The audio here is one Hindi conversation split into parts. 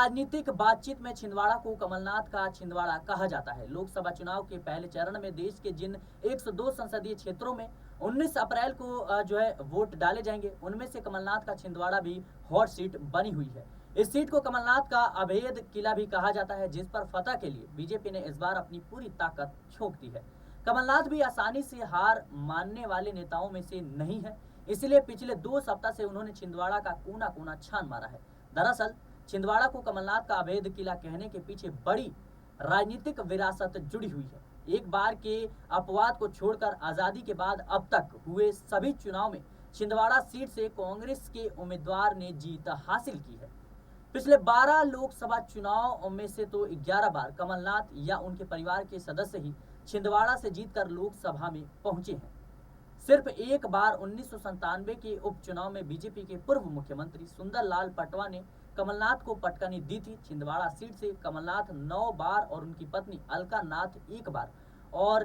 राजनीतिक बातचीत में छिंदवाड़ा को कमलनाथ का छिंदवाड़ा कहा जाता है। लोकसभा चुनाव के पहले चरण में देश के जिन 102 संसदीय क्षेत्रों में 19 अप्रैल को वोट डाले जाएंगे, उनमें से कमलनाथ का छिंदवाड़ा भी हॉट सीट बनी हुई है। इस सीट को कमलनाथ का अभेद किला भी कहा जाता है, जिस पर फतह के लिए बीजेपी ने इस बार अपनी पूरी ताकत झोंक दी है। कमलनाथ भी आसानी से हार मानने वाले नेताओं में से नहीं है, इसलिए पिछले 2 सप्ताह से उन्होंने छिंदवाड़ा का कोना कोना छान मारा है। दरअसल छिंदवाड़ा को कमलनाथ का अभेद किला कहने के पीछे बड़ी राजनीतिक विरासत जुड़ी हुई है। एक बार के अपवाद को छोड़कर आजादी के बाद अब तक हुए सभी चुनाव में छिंदवाड़ा सीट से कांग्रेस के उम्मीदवार ने जीत हासिल की है। पिछले 12 लोकसभा चुनाव में से तो 11 बार कमलनाथ या उनके परिवार के सदस्य ही छिंदवाड़ा से जीतकर लोकसभा में पहुंचे हैं। सिर्फ एक बार 1997 के उपचुनाव में बीजेपी के पूर्व मुख्यमंत्री सुंदरलाल पटवा ने कमलनाथ को पटकनी दी थी। छिंदवाड़ा सीट से कमलनाथ 9 बार और उनकी पत्नी अलका नाथ 1 बार और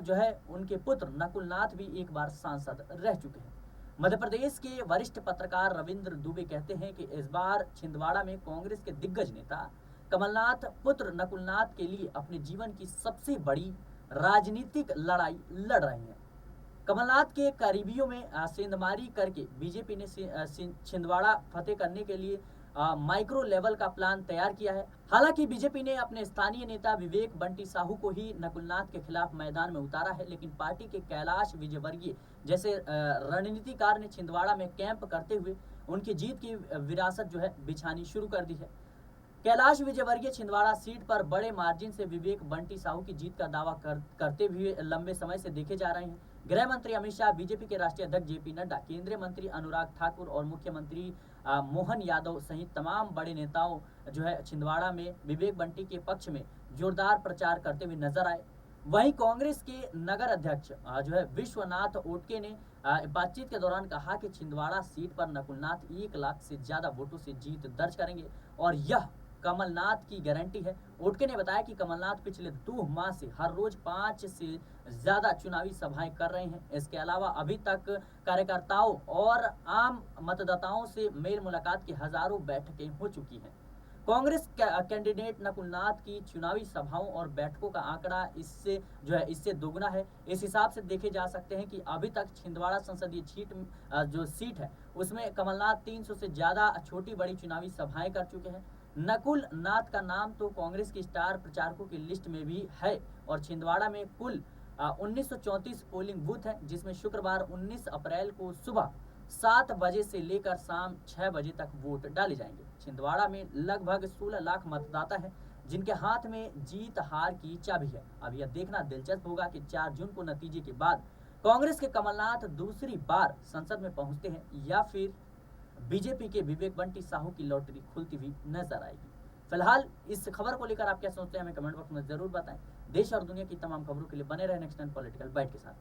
उनके पुत्र नकुल नाथ भी 1 बार सांसद रह चुके हैं। मध्य प्रदेश के वरिष्ठ पत्रकार रविंद्र दुबे कहते हैं कि इस बार छिंदवाड़ा में कांग्रेस के दिग्गज नेता कमलनाथ पुत्र नकुलनाथ के लिए अपने जीवन की सबसे बड़ी राजनीतिक लड़ाई लड़ रहे हैं। कमलनाथ के करीबियों में सेंधमारी करके बीजेपी ने छिंदवाड़ा फतेह करने के लिए माइक्रो लेवल का प्लान तैयार किया है। हालांकि बीजेपी ने अपने स्थानीय नेता विवेक बंटी साहू को ही नकुलनाथ के खिलाफ मैदान में उतारा है, लेकिन पार्टी के कैलाश विजयवर्गीय जैसे रणनीतिकार ने छिंदवाड़ा में कैंप करते हुए उनकी जीत की विरासत बिछानी शुरू कर दी है। कैलाश विजयवर्गीय छिंदवाड़ा सीट पर बड़े मार्जिन से विवेक बंटी साहू की जीत का दावा करते हुए लंबे समय से देखे जा रहे हैं। गृह मंत्री अमित शाह, बीजेपी के राष्ट्रीय अध्यक्ष जेपी नड्डा, केंद्रीय मंत्री अनुराग ठाकुर और मुख्यमंत्री मोहन यादव सहित तमाम बड़े नेताओं छिंदवाड़ा में विवेक बंटी के पक्ष में जोरदार प्रचार करते हुए नजर आए। वहीं कांग्रेस के नगर अध्यक्ष विश्वनाथ ओटके ने बातचीत के दौरान कहा कि छिंदवाड़ा सीट पर नकुलनाथ 1 लाख से ज्यादा वोटों से जीत दर्ज करेंगे और यह कमलनाथ की गारंटी है। ओटके ने बताया कि कमलनाथ पिछले 2 माह से हर रोज 5 से ज्यादा चुनावी सभाएं कर रहे हैं। इसके अलावा अभी तक कार्यकर्ताओं और आम मतदाताओं से मेल मुलाकात की हजारों बैठकें हो चुकी हैं। कांग्रेस कैंडिडेट नकुलनाथ की चुनावी सभाओं और बैठकों का आंकड़ा इससे दोगुना है। इस हिसाब से देखे जा सकते हैं कि अभी तक छिंदवाड़ा संसदीय सीट है उसमें कमलनाथ 300 से ज्यादा छोटी बड़ी चुनावी सभाएं कर चुके हैं। नकुल नाथ का नाम तो कांग्रेस की स्टार प्रचारकों की लिस्ट में भी है और छिंदवाड़ा में कुल 1934 पोलिंग बूथ है, जिसमें शुक्रवार 19 अप्रैल को सुबह 7 बजे से लेकर शाम 6 बजे तक वोट डाले जाएंगे। छिंदवाड़ा में लगभग 16 लाख मतदाता हैं, जिनके हाथ में जीत हार की चाबी है। अब यह देखना दिलचस्प होगा कि 4 जून को नतीजे के बाद कांग्रेस के कमलनाथ दूसरी बार संसद में पहुंचते हैं या फिर बीजेपी के विवेक बंटी साहू की लॉटरी खुलती हुई नजर आएगी। फिलहाल इस खबर को लेकर आप क्या सोचते हैं, हमें कमेंट बॉक्स में जरूर बताएं। देश और दुनिया की तमाम खबरों के लिए बने रहे नेक्स्ट 10 पॉलिटिकल बाइट के साथ।